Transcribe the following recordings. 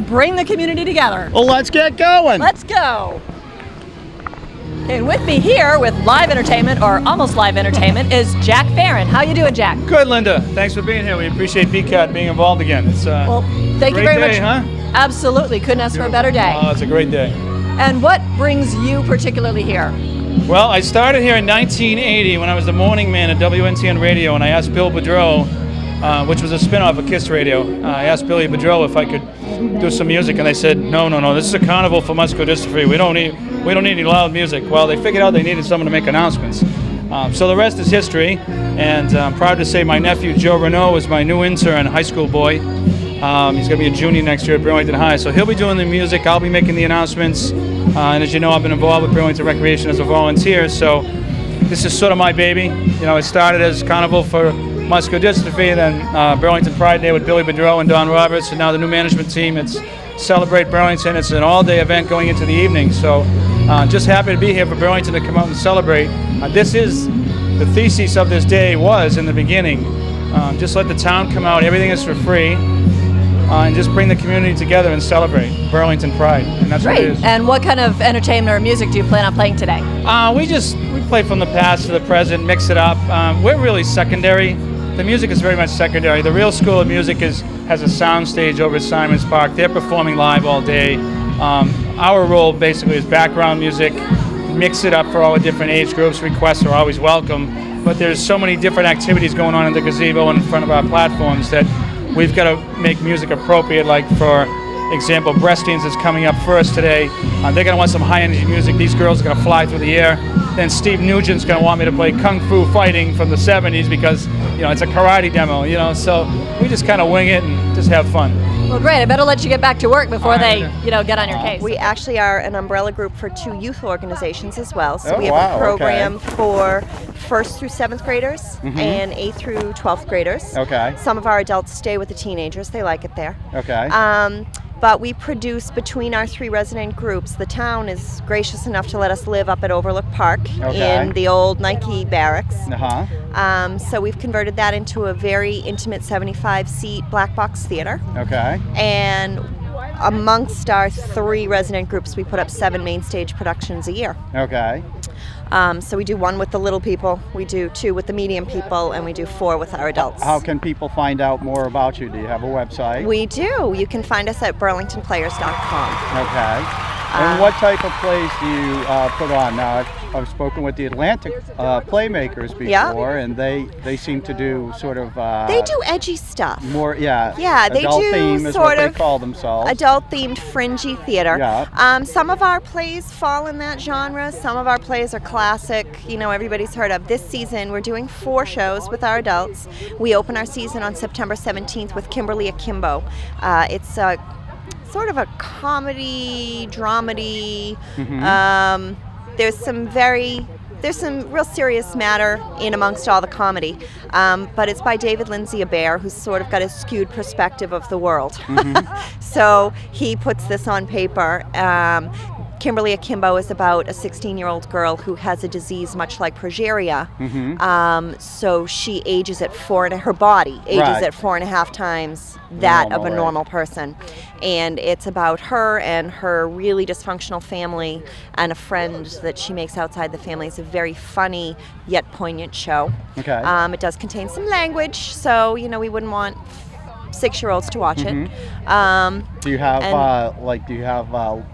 bring the community together. Well, let's get going. Let's go. And with me here with live entertainment, or almost live entertainment, is Jack Farron. How you doing, Jack? Good, Linda. Thanks for being here. We appreciate BCAT being involved again. It's well, thank you very great day, much. Huh? Absolutely. Couldn't ask for a better day. Oh, it's a great day. And what brings you particularly here? Well, I started here in 1980 when I was the morning man at WNTN Radio, and I asked Bill Boudreau, which was a spin-off of KISS Radio. I asked Billy Boudreau if I could do some music, and they said, no, this is a carnival for muscular dystrophy. We don't need any loud music. Well, they figured out they needed someone to make announcements. So the rest is history, and I'm proud to say my nephew Joe Renault is my new intern, high school boy. He's going to be a junior next year at Burlington High, so he'll be doing the music. I'll be making the announcements, and as you know, I've been involved with Burlington Recreation as a volunteer, so this is sort of my baby. You know, it started as Carnival for Muscular Dystrophy, then Burlington Pride Day with Billy Boudreau and Don Roberts, and now the new management team, it's Celebrate Burlington. It's an all-day event going into the evening, so just happy to be here for Burlington to come out and celebrate. This is, the thesis of this day was, in the beginning, just let the town come out, everything is for free, and just bring the community together and celebrate Burlington Pride, and that's what it is. And what kind of entertainment or music do you plan on playing today? We play from the past to the present, mix it up. We're really secondary. The music is very much secondary. The real School of Music has a sound stage over at Simons Park. They're performing live all day. Our role basically is background music, mix it up for all the different age groups. Requests are always welcome, but there's so many different activities going on in the gazebo and in front of our platforms that we've got to make music appropriate. Like, for example, Breastines is coming up first today. They're going to want some high-energy music. These girls are going to fly through the air. Then Steve Nugent's going to want me to play Kung Fu Fighting from the 70s because, it's a karate demo, so we just kind of wing it and just have fun. Well, great. I better let you get back to work before they, get on your case. We actually are an umbrella group for 2 youth organizations as well. So we have a program for 1st through 7th graders and 8th through 12th graders. Okay. Some of our adults stay with the teenagers. They like it there. Okay. But we produce, between our 3 resident groups, the town is gracious enough to let us live up at Overlook Park in the old Nike barracks. So we've converted that into a very intimate 75-seat black box theater. Okay. And amongst our 3 resident groups, we put up 7 main stage productions a year. Okay. So we do 1 with the little people, we do 2 with the medium people, and we do 4 with our adults. How can people find out more about you? Do you have a website? We do. You can find us at burlingtonplayers.com. Okay. And what type of plays do you put on? Now, I've spoken with the Atlantic playmakers before, and they seem to do sort of... they do edgy stuff. More, yeah. Yeah, they adult do theme is sort what of they call themselves. Adult-themed, fringy theater. Yeah. Some of our plays fall in that genre. Some of our plays are classic, everybody's heard of. This season, we're doing 4 shows with our adults. We open our season on September 17th with Kimberly Akimbo. It's a sort of a comedy, dramedy. There's some real serious matter in amongst all the comedy, but it's by David Lindsay Abair, who's sort of got a skewed perspective of the world. So he puts this on paper. Kimberly Akimbo is about a 16-year-old girl who has a disease much like progeria. So she ages at her body ages at 4.5 times that of a normal person. And it's about her and her really dysfunctional family and a friend that she makes outside the family. It's a very funny yet poignant show. Okay. It does contain some language, so we wouldn't want 6-year-olds to watch it. Do you have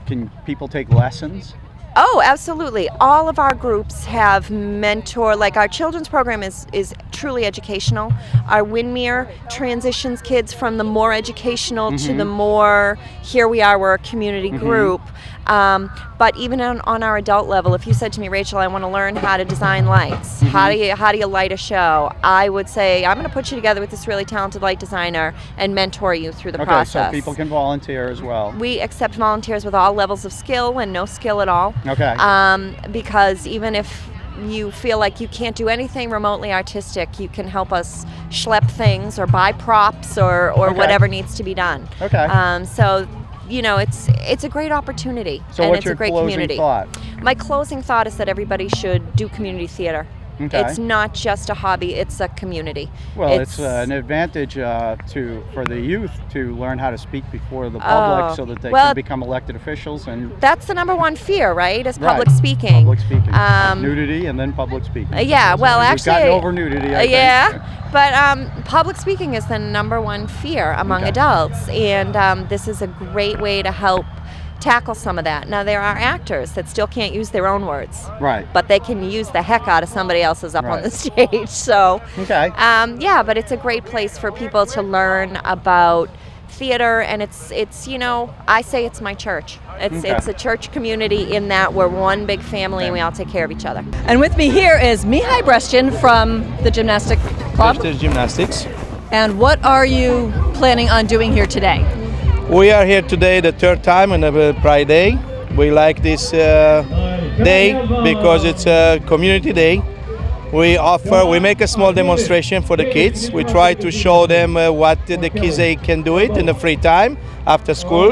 can people take lessons? Oh, absolutely. All of our groups have our children's program is truly educational. Our Winmere transitions kids from the more educational to the more, here we are, we're a community group. But even on our adult level, if you said to me, Rachel, I want to learn how to design lights, how do you light a show, I would say, I'm going to put you together with this really talented light designer and mentor you through the process. So people can volunteer as well. We accept volunteers with all levels of skill and no skill at all. Okay. Because even if you feel like you can't do anything remotely artistic, you can help us schlep things or buy props or whatever needs to be done. Okay. So it's a great opportunity. So and what's it's your a great closing community. thought? My closing thought is that everybody should do community theater. Okay. It's not just a hobby, it's a community. Well, it's an advantage for the youth to learn how to speak before the public so that they can become elected officials. And that's the number one fear, right? Is right. public speaking. Public speaking. Nudity and then public speaking. Yeah, well, actually... We've gotten over nudity, I think. Yeah, but public speaking is the number one fear among adults, and this is a great way to help tackle some of that. Now, there are actors that still can't use their own words. Right. But they can use the heck out of somebody else's up on the stage. So, okay. Yeah, but it's a great place for people to learn about theater, and it's you know, I say it's my church. It's a church community in that we're one big family and we all take care of each other. And with me here is Mihai Brescian from the Gymnastic Club. Gymnastics. And what are you planning on doing here today? We are here today the third time on a Pride Day. We like this day because it's a community day. We make a small demonstration for the kids. We try to show them what the kids they can do it in the free time after school.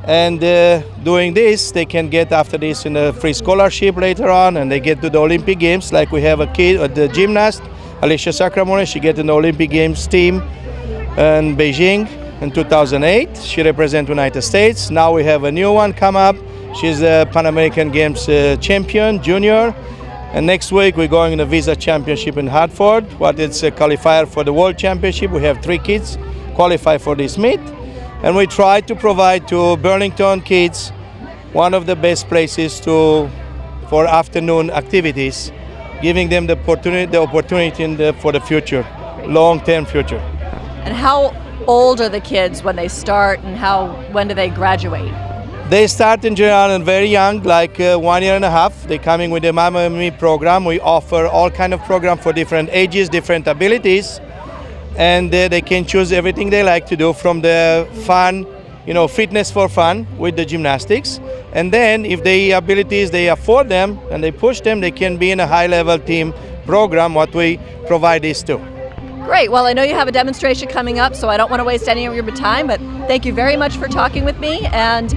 And doing this, they can get after this in a free scholarship later on, and they get to the Olympic Games. Like we have a kid, the gymnast, Alicia Sacramone, she get in the Olympic Games team in Beijing in 2008. She represents United States. Now we have a new one come up. She's the Pan American Games champion, junior. And next week we're going in the Visa Championship in Hartford. What it's a qualifier for the World Championship. We have 3 kids qualify for this meet. And we try to provide to Burlington kids one of the best places for afternoon activities, giving them the opportunity for the future, long-term future. And how old are the kids when they start, and when do they graduate? They start in general and very young, like 1 year and a half. They're coming with the Mama and Me program. We offer all kind of program for different ages, different abilities, and they can choose everything they like to do, from the fun, fitness for fun with the gymnastics. And then if the abilities they afford them and they push them, they can be in a high-level team program, what we provide this to. Great. Well, I know you have a demonstration coming up, so I don't want to waste any of your time, but thank you very much for talking with me, and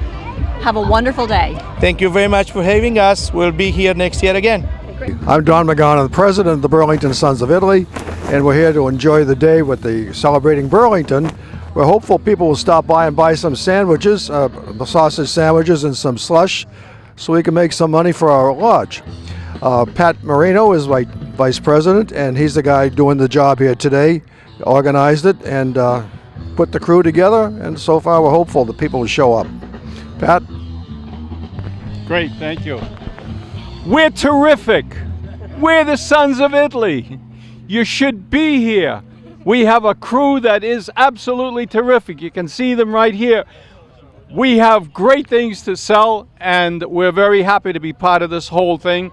have a wonderful day. Thank you very much for having us. We'll be here next year again. I'm Don Magana, the president of the Burlington Sons of Italy, and we're here to enjoy the day with the Celebrating Burlington. We're hopeful people will stop by and buy some sandwiches, the sausage sandwiches and some slush, so we can make some money for our lodge. Pat Marino is my vice president, and he's the guy doing the job here today. Organized it and put the crew together, and so far we're hopeful that people will show up. Pat? Great, thank you. We're terrific. We're the Sons of Italy. You should be here. We have a crew that is absolutely terrific. You can see them right here. We have great things to sell, and we're very happy to be part of this whole thing.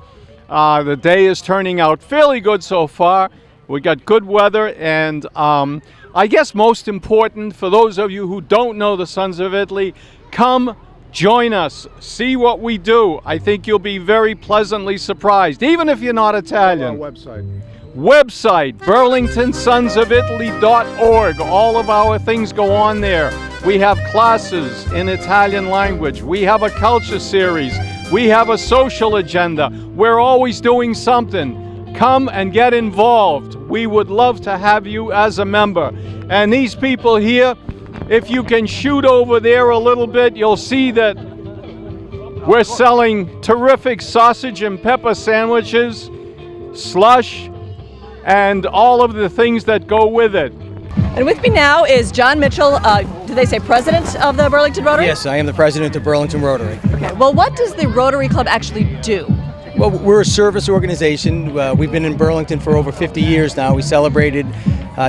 The day is turning out fairly good so far. We got good weather, and I guess most important for those of you who don't know the Sons of Italy, come join us, see what we do. I think you'll be very pleasantly surprised, even if you're not Italian. Our website. burlingtonsonsofitaly.org. All of our things go on there. We have classes in Italian language. We have a culture series. We have a social agenda. We're always doing something. Come and get involved. We would love to have you as a member. And these people here, if you can shoot over there a little bit, you'll see that we're selling terrific sausage and pepper sandwiches, slush, and all of the things that go with it. And with me now is John Mitchell, did they say president of the Burlington Rotary? Yes, I am the president of Burlington Rotary. Okay, well, what does the Rotary Club actually do? Well, we're a service organization. We've been in Burlington for over 50 years now. We celebrated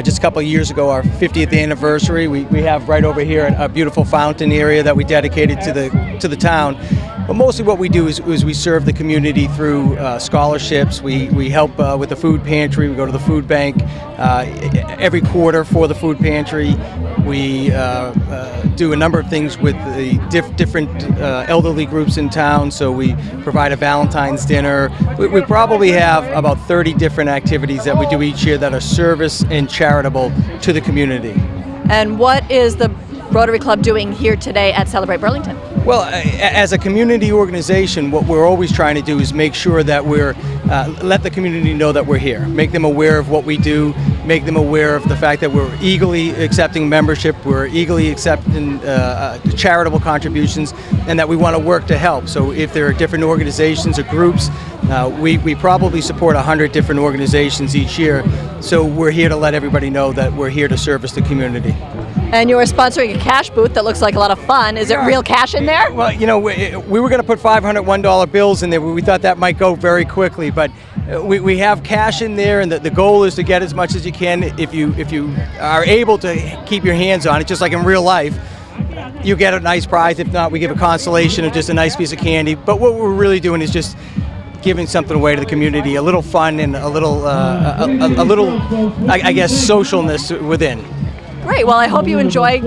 just a couple of years ago our 50th anniversary. We have right over here a beautiful fountain area that we dedicated to the town. But mostly what we do is we serve the community through scholarships. We help with the food pantry. We go to the food bank every quarter for the food pantry. We do a number of things with the different elderly groups in town. So we provide a Valentine's dinner. We probably have about 30 different activities that we do each year that are service and charitable to the community. And what is the Rotary Club doing here today at Celebrate Burlington? Well, as a community organization, what we're always trying to do is make sure that we're let the community know that we're here, make them aware of what we do, make them aware of the fact that we're eagerly accepting membership, we're eagerly accepting charitable contributions, and that we want to work to help. So if there are different organizations or groups, we probably support 100 different organizations each year. So we're here to let everybody know that we're here to service the community. And you are sponsoring a cash booth that looks like a lot of fun. Is it real cash in there? Well, you know, we were going to put $500 $1 bills in there, but we thought that might go very quickly. But we have cash in there, and the goal is to get as much as you can. If you are able to keep your hands on it, just like in real life, you get a nice prize. If not, we give a consolation of just a nice piece of candy. But what we're really doing is just giving something away to the community, a little fun and a little, I guess, socialness within. Great. Well, I hope you enjoy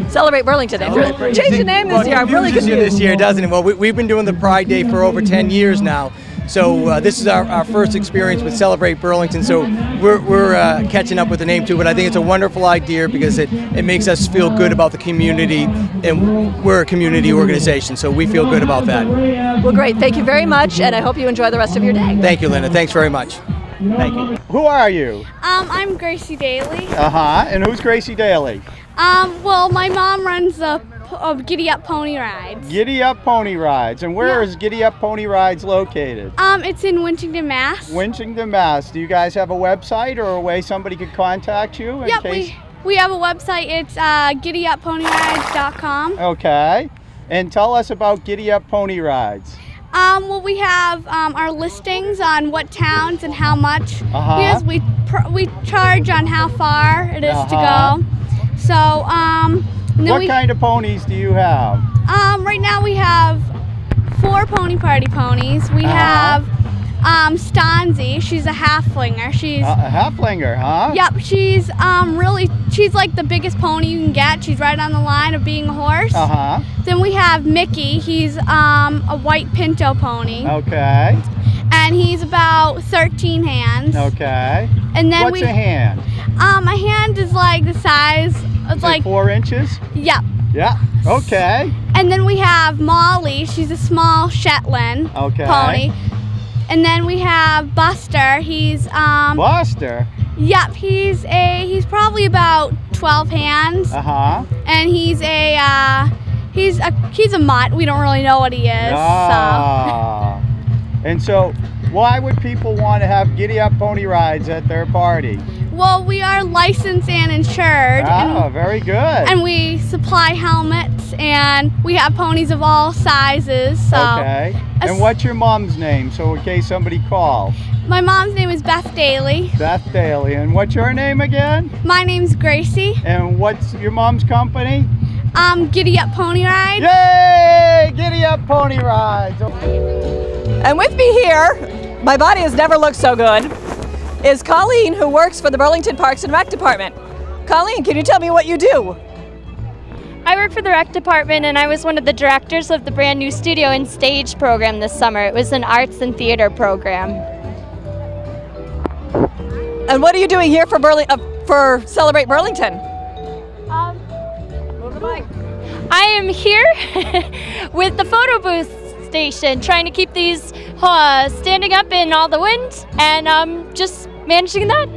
Celebrate Burlington. Change the name this year. I'm really confused. This year, doesn't it? Well, we've been doing the Pride Day for over 10 years now. So this is our first experience with Celebrate Burlington. So we're catching up with the name too. But I think it's a wonderful idea because it makes us feel good about the community, and we're a community organization, so we feel good about that. Well, great. Thank you very much, and I hope you enjoy the rest of your day. Thank you, Linda. Thanks very much. Thank you. Who are you? I'm Gracie Daly. And who's Gracie Daly? Well, my mom runs the Giddy Up Pony Rides. Giddy Up Pony Rides. And where is Giddy Up Pony Rides located? It's in Winchington, Mass. Winchington, Mass. Do you guys have a website or a way somebody could contact you in case? We have a website. It's giddyupponyrides.com. Okay. And tell us about Giddy Up Pony Rides. Well, we have our listings on what towns and how much. Because we charge on how far it is to go. So, what kind of ponies do you have? Right now we have 4 Pony Party ponies. We have Stanzi. She's a halflinger. She's a halflinger, huh? Yep. She's she's like the biggest pony you can get. She's right on the line of being a horse. Then we have Mickey. He's a white pinto pony. Okay. And he's about 13 hands. Okay. And then what's a hand? A hand is like the size of like 4 inches. Yep. Yeah. Okay. And then we have Molly. She's a small Shetland pony. And then we have Buster. He's Buster. Yep. He's probably about 12 hands. And he's a mutt. We don't really know what he is. And so, why would people want to have Giddy Up Pony Rides at their party? Well, we are licensed and insured. Very good. And we supply helmets, and we have ponies of all sizes. So. Okay. And what's your mom's name, so in case somebody calls? My mom's name is Beth Daly. Beth Daly. And what's your name again? My name's Gracie. And what's your mom's company? Giddy Up Pony Rides. Yay! Giddy Up Pony Rides. And with me here, my body has never looked so good, is Colleen, who works for the Burlington Parks and Rec Department. Colleen, can you tell me what you do? I work for the Rec Department, and I was one of the directors of the brand new Studio and Stage program this summer. It was an arts and theater program. And what are you doing here for Celebrate Burlington? I am here with the photo booth station, trying to keep these standing up in all the wind, and just managing that.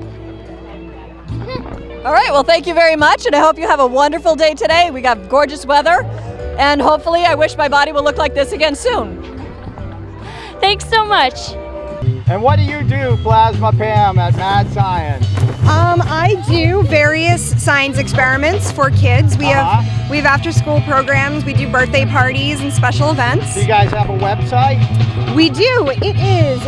All right, well, thank you very much, and I hope you have a wonderful day today. We got gorgeous weather, and hopefully I wish my body will look like this again soon. Thanks so much. And what do you do, Plasma Pam, at Mad Science? I do various science experiments for kids. We have after school programs, we do birthday parties and special events. Do you guys have a website? We do. It is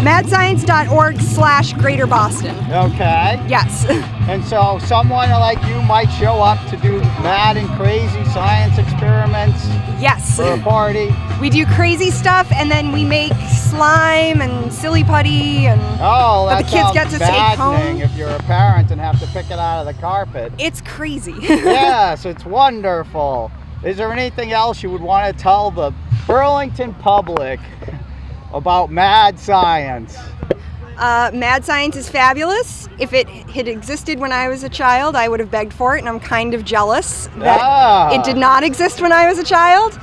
madscience.org/Greater Boston. Okay. Yes. And so someone like you might show up to do mad and crazy science experiments. Yes. For a party. We do crazy stuff, and then we make slime and silly putty, and that the kids get to take home. If you're a parent and have to pick it out of the carpet. It's crazy. Yes, it's wonderful. Is there anything else you would want to tell the Burlington public about Mad Science? Mad Science is fabulous. If it had existed when I was a child, I would have begged for it, and I'm kind of jealous that it did not exist when I was a child.